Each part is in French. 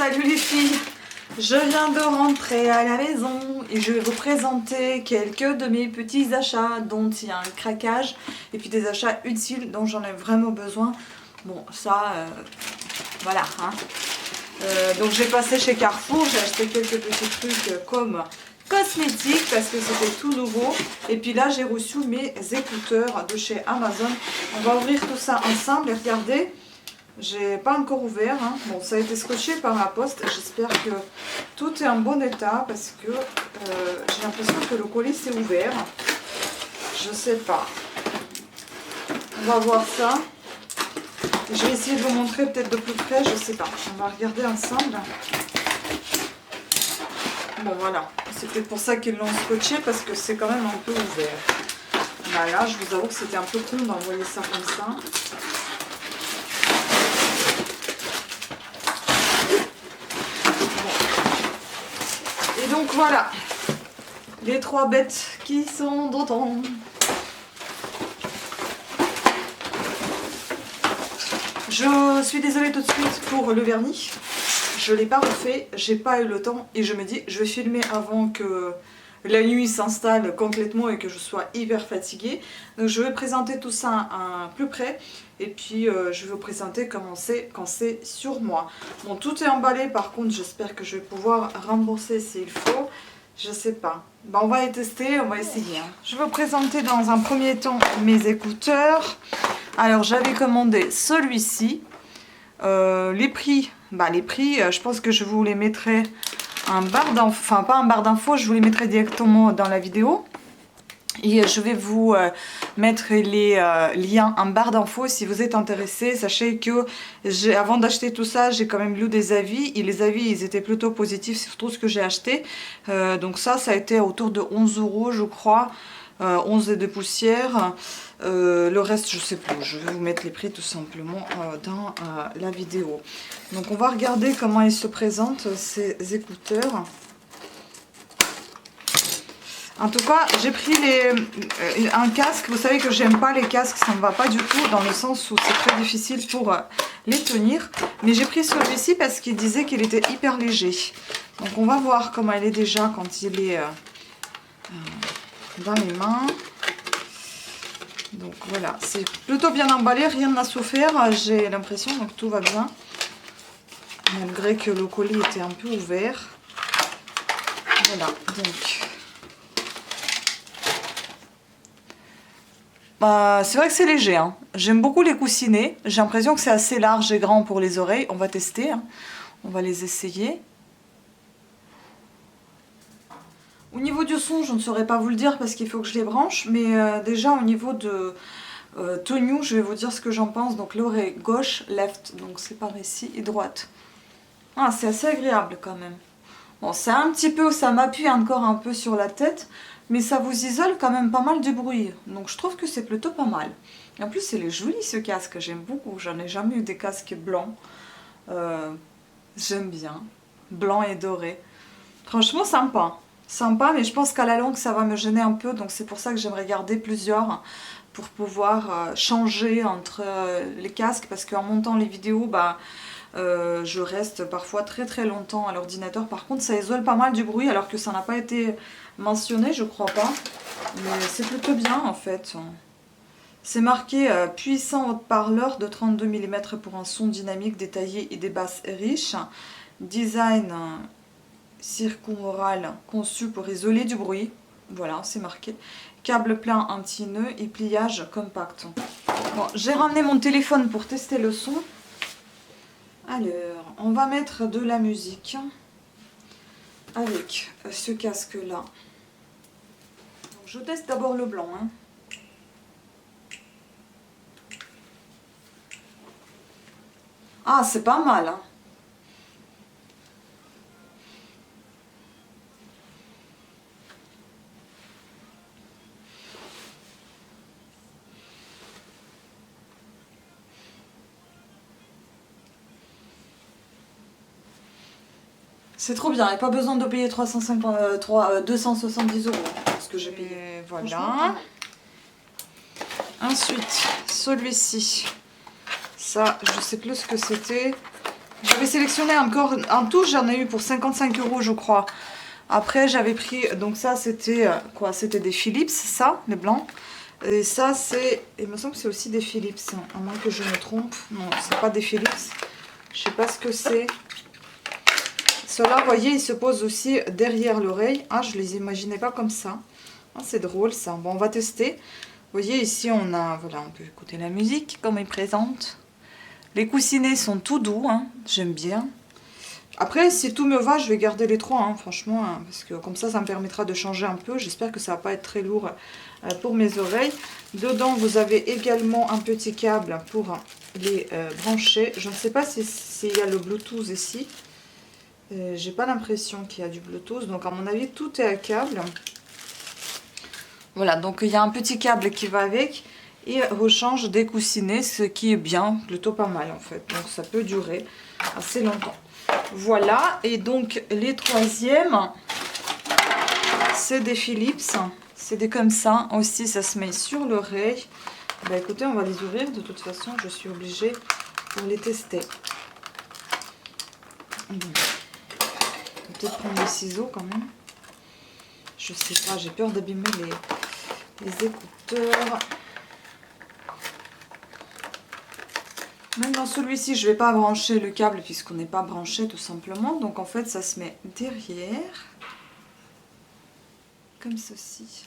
Salut les filles, je viens de rentrer à la maison et je vais vous présenter quelques de mes petits achats dont il y a un craquage et puis des achats utiles dont j'en ai vraiment besoin. Bon ça, voilà hein. Donc j'ai passé chez Carrefour, j'ai acheté quelques petits trucs comme cosmétiques parce que c'était tout nouveau. Et puis là j'ai reçu mes écouteurs de chez Amazon. On va ouvrir tout ça ensemble et regardez. J'ai pas encore ouvert, hein. Bon ça a été scotché par la poste, j'espère que tout est en bon état parce que j'ai l'impression que le colis s'est ouvert, je sais pas, on va voir ça, je vais essayer de vous montrer peut-être de plus près, je sais pas, on va regarder ensemble. Bon voilà, c'est peut-être pour ça qu'ils l'ont scotché parce que c'est quand même un peu ouvert. Voilà, je vous avoue que c'était un peu con d'envoyer ça comme ça. Donc voilà, les trois bêtes qui sont dedans. Je suis désolée tout de suite pour le vernis. Je ne l'ai pas refait, j'ai pas eu le temps et je me dis je vais filmer avant que la nuit s'installe complètement et que je sois hyper fatiguée. Donc je vais présenter tout ça à plus près et puis je vais vous présenter comment c'est quand c'est sur moi. Bon, tout est emballé, par contre j'espère que je vais pouvoir rembourser s'il faut. Je sais pas. Bon, on va les tester, on va essayer. Hein. Je vais vous présenter dans un premier temps mes écouteurs. Alors j'avais commandé celui-ci. Les prix, je pense que je vous les mettrai en barre d'infos, enfin pas en barre d'infos, je vous les mettrai directement dans la vidéo. Et je vais vous mettre les liens en barre d'infos si vous êtes intéressés. Sachez que avant d'acheter tout ça, j'ai quand même lu des avis. Et les avis, ils étaient plutôt positifs sur tout ce que j'ai acheté. Donc ça a été autour de 11 € je crois. 11 et de poussière. Le reste, je sais plus. Je vais vous mettre les prix tout simplement dans la vidéo. Donc on va regarder comment ils se présentent, ces écouteurs. En tout cas, j'ai pris un casque. Vous savez que j'aime pas les casques, ça me va pas du tout, dans le sens où c'est très difficile pour les tenir. Mais j'ai pris celui-ci parce qu'il disait qu'il était hyper léger. Donc on va voir comment il est déjà quand il est dans les mains. Donc voilà, c'est plutôt bien emballé, rien n'a souffert, j'ai l'impression, donc tout va bien. Malgré que le colis était un peu ouvert. Voilà, donc... c'est vrai que c'est léger, hein. J'aime beaucoup les coussinets, j'ai l'impression que c'est assez large et grand pour les oreilles. On va tester, hein. On va les essayer. Au niveau du son, je ne saurais pas vous le dire parce qu'il faut que je les branche, mais déjà au niveau de tenue, je vais vous dire ce que j'en pense. Donc l'oreille gauche, left, donc c'est par ici, et droite. Ah, c'est assez agréable quand même. Bon, c'est un petit peu, ça m'appuie encore un peu sur la tête, mais ça vous isole quand même pas mal du bruit. Donc je trouve que c'est plutôt pas mal. Et en plus, il est joli ce casque, j'aime beaucoup. J'en ai jamais eu des casques blancs. J'aime bien. Blanc et doré. Franchement, sympa. Sympa, mais je pense qu'à la longue, ça va me gêner un peu. Donc c'est pour ça que j'aimerais garder plusieurs pour pouvoir changer entre les casques. Parce qu'en montant les vidéos, je reste parfois très très longtemps à l'ordinateur. Par contre, ça isole pas mal du bruit alors que ça n'a pas été mentionné, je crois pas. Mais c'est plutôt bien en fait. C'est marqué puissant haut-parleur de 32 mm pour un son dynamique, détaillé et des basses riches. Design circumaural conçu pour isoler du bruit. Voilà, c'est marqué. Câble plein anti-nœud et pliage compact. Bon, j'ai ramené mon téléphone pour tester le son. Alors, on va mettre de la musique avec ce casque-là. Je teste d'abord le blanc. Hein. Ah, c'est pas mal. Hein. C'est trop bien, il n'y a pas besoin de payer 270 €, ce que j'ai payé. Voilà. Ensuite, celui-ci. Ça, je sais plus ce que c'était. J'avais sélectionné encore, en tout j'en ai eu pour 55 € je crois. Après j'avais pris, donc ça c'était quoi? C'était des Philips, ça, les blancs. Et ça c'est, il me semble que c'est aussi des Philips, hein, à moins que je me trompe. Non, c'est pas des Philips. Je sais pas ce que c'est. Ceux-là, vous voyez, ils se posent aussi derrière l'oreille. Ah, je les imaginais pas comme ça. Ah, c'est drôle ça. Bon, on va tester. Vous voyez, ici on a, voilà, on peut écouter la musique comme il présente. Les coussinets sont tout doux, hein, j'aime bien. Après, si tout me va, je vais garder les trois, hein, franchement, hein, parce que comme ça me permettra de changer un peu. J'espère que ça va pas être très lourd pour mes oreilles. Dedans, vous avez également un petit câble pour les brancher. Je ne sais pas s'il y a le Bluetooth ici. J'ai pas l'impression qu'il y a du Bluetooth, donc à mon avis, tout est à câble. Voilà, donc il y a un petit câble qui va avec. Et rechange des coussinets, ce qui est bien, plutôt pas mal en fait. Donc ça peut durer assez longtemps. Voilà, et donc les troisièmes, c'est des Philips. C'est des comme ça. Aussi, ça se met sur l'oreille. Bah écoutez, on va les ouvrir. De toute façon, je suis obligée pour les tester. Peut-être prendre les ciseaux quand même. Je sais pas, j'ai peur d'abîmer les écouteurs. Même dans celui-ci, je ne vais pas brancher le câble puisqu'on n'est pas branché tout simplement. Donc en fait, ça se met derrière. Comme ceci.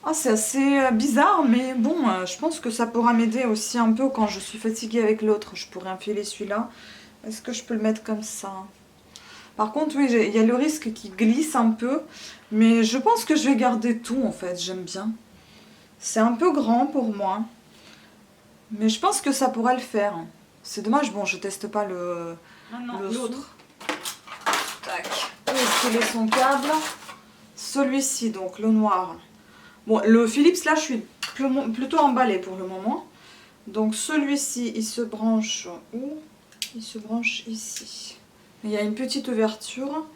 Ah, c'est assez bizarre, mais bon, je pense que ça pourra m'aider aussi un peu quand je suis fatiguée avec l'autre. Je pourrais enfiler celui-là. Est-ce que je peux le mettre comme ça? Par contre, oui, il y a le risque qu'il glisse un peu. Mais je pense que je vais garder tout en fait, j'aime bien. C'est un peu grand pour moi. Mais je pense que ça pourrait le faire. C'est dommage, bon, je teste pas l'autre. Tac. Où est-ce qu'il est son câble? Celui-ci, donc le noir. Bon, le Philips, là, je suis plutôt emballée pour le moment. Donc celui-ci, il se branche où? Il se branche ici. Il y a une petite ouverture.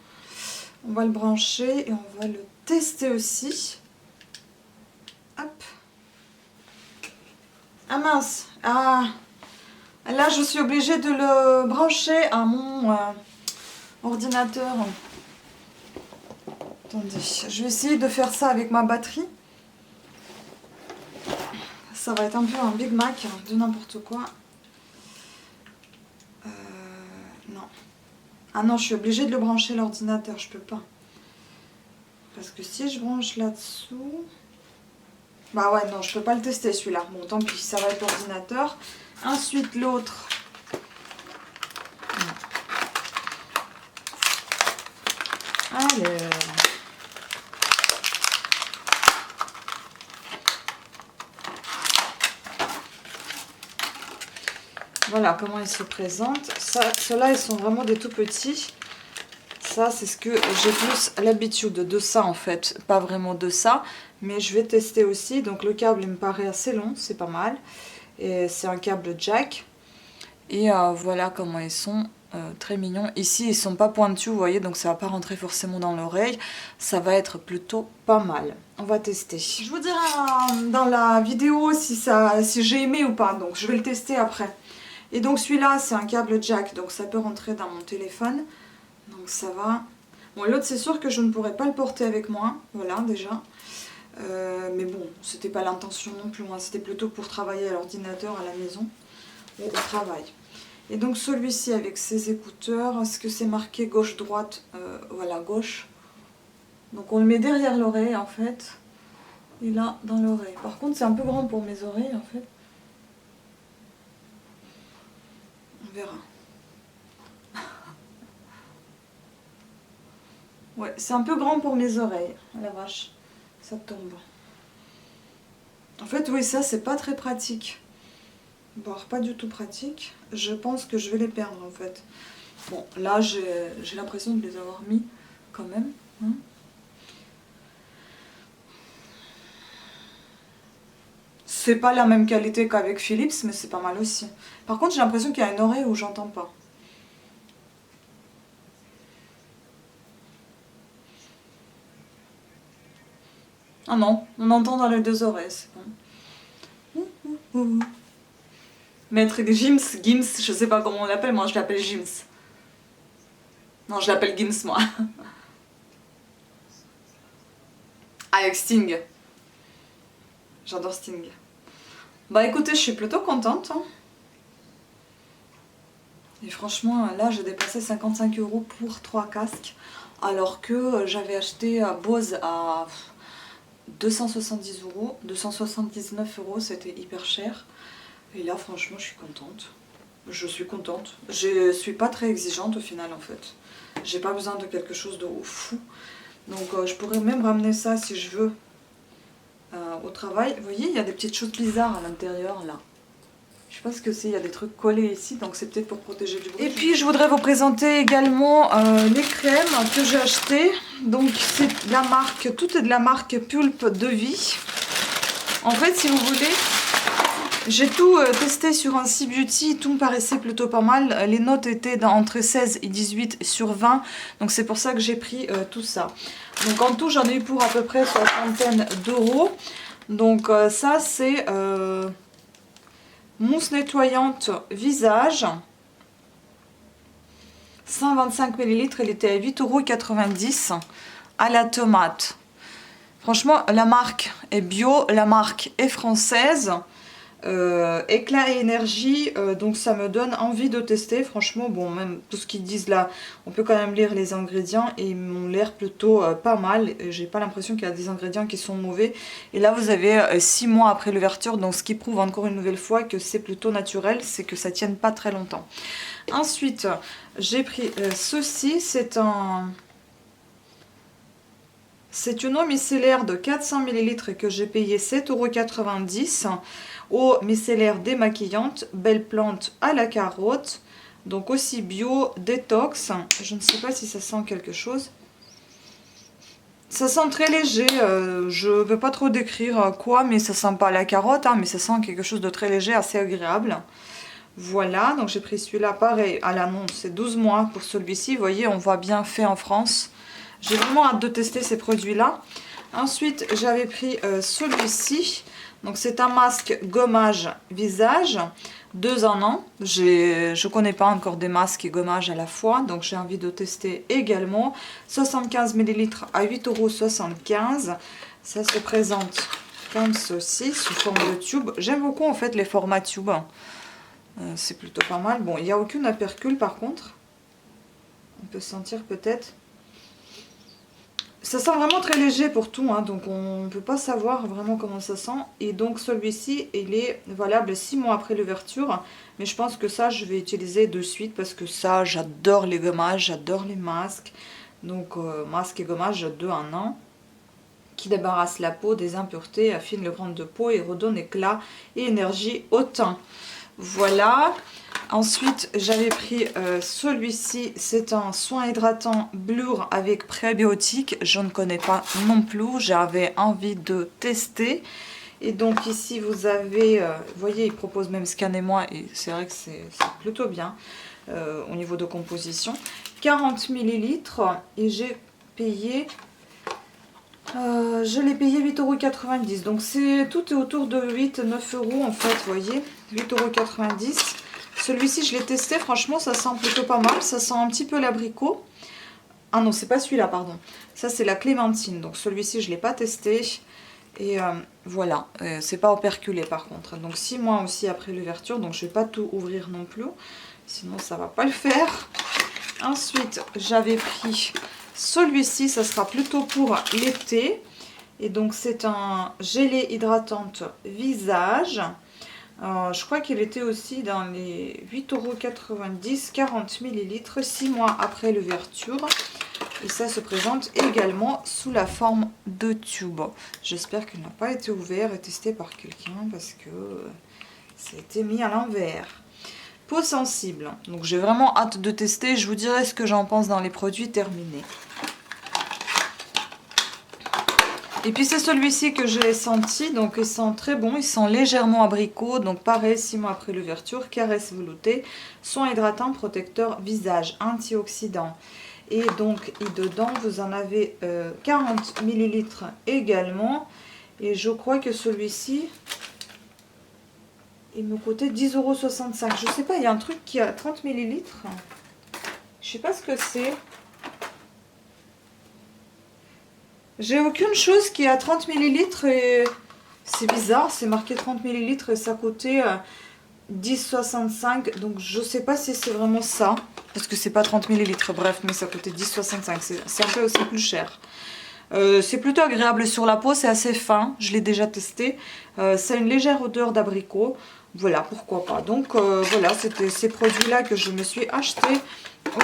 On va le brancher et on va le tester aussi. Hop. Ah mince. Ah. Là, je suis obligée de le brancher à mon ordinateur. Attendez, je vais essayer de faire ça avec ma batterie. Ça va être un peu un Big Mac, de n'importe quoi. Non. Ah non, je suis obligée de le brancher à l'ordinateur, je peux pas. Parce que si je branche là-dessous... Bah ouais, non, je peux pas le tester celui-là. Bon, tant pis, ça va être l'ordinateur. Ensuite, l'autre... Alors... Voilà comment ils se présentent. Ceux-là, ils sont vraiment des tout petits. Ça, c'est ce que j'ai plus l'habitude de ça en fait. Pas vraiment de ça, mais je vais tester aussi. Donc le câble, il me paraît assez long, c'est pas mal. Et c'est un câble jack. Et voilà comment ils sont. Très mignons. Ici, ils sont pas pointus, vous voyez, donc ça va pas rentrer forcément dans l'oreille. Ça va être plutôt pas mal. On va tester. Je vous dirai dans la vidéo si j'ai aimé ou pas. Donc je vais le tester après. Et donc celui-là, c'est un câble jack, donc ça peut rentrer dans mon téléphone. Donc ça va. Bon, l'autre, c'est sûr que je ne pourrais pas le porter avec moi. Voilà, déjà. Mais bon, c'était pas l'intention non plus. Moi, c'était plutôt pour travailler à l'ordinateur, à la maison ou au travail. Et donc celui-ci avec ses écouteurs, est-ce que c'est marqué gauche-droite? Voilà, gauche. Donc on le met derrière l'oreille en fait. Et là, dans l'oreille. Par contre, c'est un peu grand pour mes oreilles en fait. On verra. Ouais, c'est un peu grand pour mes oreilles. Oh la vache, ça tombe. En fait, oui, ça, c'est pas très pratique. Voire pas du tout pratique. Je pense que je vais les perdre, en fait. Bon, là, j'ai l'impression de les avoir mis, quand même. Hein. C'est pas la même qualité qu'avec Philips, mais c'est pas mal aussi. Par contre, j'ai l'impression qu'il y a une oreille où j'entends pas. Ah non, on entend dans les deux oreilles, c'est bon. Maître Gims, Gims, je sais pas comment on l'appelle, moi je l'appelle Gims. Non, je l'appelle Gims moi. Avec Sting. J'adore Sting. Bah écoutez, je suis plutôt contente. Hein. Et franchement, là j'ai dépensé 55 € pour 3 casques. Alors que j'avais acheté Bose à 270 €, 279 €, c'était hyper cher. Et là franchement je suis contente. Je suis contente. Je suis pas très exigeante au final en fait. J'ai pas besoin de quelque chose de fou. Donc je pourrais même ramener ça si je veux au travail. Vous voyez, il y a des petites choses bizarres à l'intérieur là. Je sais pas ce que c'est, il y a des trucs collés ici, donc c'est peut-être pour protéger du bruit. Et puis je voudrais vous présenter également les crèmes que j'ai achetées. Donc c'est de la marque, tout est de la marque Pulpe de Vie. En fait, si vous voulez, j'ai tout testé sur un C-Beauty, tout me paraissait plutôt pas mal. Les notes étaient entre 16 et 18 sur 20, donc c'est pour ça que j'ai pris tout ça. Donc en tout, j'en ai eu pour à peu près 60 €. Donc ça c'est mousse nettoyante visage, 125 ml, elle était à 8,90 € à la tomate. Franchement, la marque est bio, la marque est française. Éclat et énergie, donc ça me donne envie de tester. Franchement, bon, même tout ce qu'ils disent là, on peut quand même lire les ingrédients et ils m'ont l'air plutôt pas mal. J'ai pas l'impression qu'il y a des ingrédients qui sont mauvais. Et là, vous avez 6 mois après l'ouverture, donc ce qui prouve encore une nouvelle fois que c'est plutôt naturel, c'est que ça tienne pas très longtemps. Ensuite, j'ai pris ceci, c'est une eau micellaire de 400 ml que j'ai payé 7,90 €. Eau micellaire démaquillante, belle plante à la carotte. Donc aussi bio, détox. Je ne sais pas si ça sent quelque chose. Ça sent très léger. Je ne veux pas trop décrire quoi, mais ça sent pas la carotte. Hein, mais ça sent quelque chose de très léger, assez agréable. Voilà, donc j'ai pris celui-là, pareil, à l'annonce, c'est 12 mois pour celui-ci. Vous voyez, on voit bien fait en France. J'ai vraiment hâte de tester ces produits-là. Ensuite, j'avais pris celui-ci. Donc, c'est un masque gommage visage, 2 en 1. Je ne connais pas encore des masques et gommage à la fois. Donc, j'ai envie de tester également. 75 ml à 8,75 €. Ça se présente comme ceci, sous forme de tube. J'aime beaucoup en fait les formats tube. C'est plutôt pas mal. Bon, il n'y a aucune apercule par contre. On peut sentir peut-être. Ça sent vraiment très léger pour tout, hein, donc on ne peut pas savoir vraiment comment ça sent. Et donc celui-ci, il est valable 6 mois après l'ouverture. Mais je pense que ça, je vais utiliser de suite parce que ça, j'adore les gommages, j'adore les masques. Donc masque et gommage 2 en 1. Qui débarrasse la peau des impuretés, affine le grain de peau et redonne éclat et énergie au teint. Voilà. Ensuite, j'avais pris celui-ci, c'est un soin hydratant Blur avec prébiotique. Je ne connais pas non plus, j'avais envie de tester. Et donc ici, vous avez, vous voyez, il propose même Scan-et-moi et c'est vrai que c'est plutôt bien au niveau de composition. 40 ml et j'ai payé, je l'ai payé 8,90 €. Donc tout est autour de 8-9 € en fait, vous voyez, 8,90 €. Celui-ci, je l'ai testé, franchement, ça sent plutôt pas mal. Ça sent un petit peu l'abricot. Ah non, c'est pas celui-là, pardon. Ça, c'est la clémentine. Donc celui-ci, je ne l'ai pas testé. Et voilà, c'est pas operculé par contre. Donc 6 mois aussi après l'ouverture, donc je ne vais pas tout ouvrir non plus. Sinon, ça va pas le faire. Ensuite, j'avais pris celui-ci, ça sera plutôt pour l'été. Et donc, c'est un gelée hydratante visage. Je crois qu'il était aussi dans les 8,90 €, 40 ml, 6 mois après l'ouverture. Et ça se présente également sous la forme de tube. J'espère qu'il n'a pas été ouvert et testé par quelqu'un parce que ça a été mis à l'envers. Peau sensible. Donc j'ai vraiment hâte de tester. Je vous dirai ce que j'en pense dans les produits terminés. Et puis c'est celui-ci que j'ai senti, donc il sent très bon, il sent légèrement abricot, donc pareil, 6 mois après l'ouverture, caresse veloutée, soin hydratant, protecteur visage, antioxydant. Et donc dedans vous en avez 40 ml également, et je crois que celui-ci, Il me coûtait 10,65 €. Je sais pas, il y a un truc qui a 30 ml. Je sais pas ce que c'est. J'ai aucune chose qui a 30 ml et c'est bizarre, c'est marqué 30 ml et ça coûtait 10,65 €. Donc je sais pas si c'est vraiment ça. Parce que c'est pas 30 ml, bref, mais ça coûtait 10,65 €. C'est un peu aussi plus cher. C'est plutôt agréable sur la peau, c'est assez fin, je l'ai déjà testé. Ça a une légère odeur d'abricot. Voilà, pourquoi pas. Donc voilà, c'était ces produits-là que je me suis acheté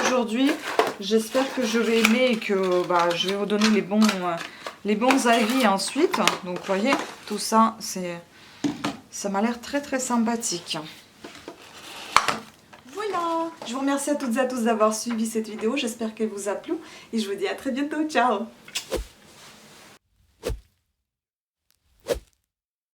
aujourd'hui. J'espère que je vais aimer et que je vais vous donner les bons avis ensuite. Donc vous voyez, tout ça, ça m'a l'air très très sympathique. Voilà, je vous remercie à toutes et à tous d'avoir suivi cette vidéo. J'espère qu'elle vous a plu et je vous dis à très bientôt. Ciao!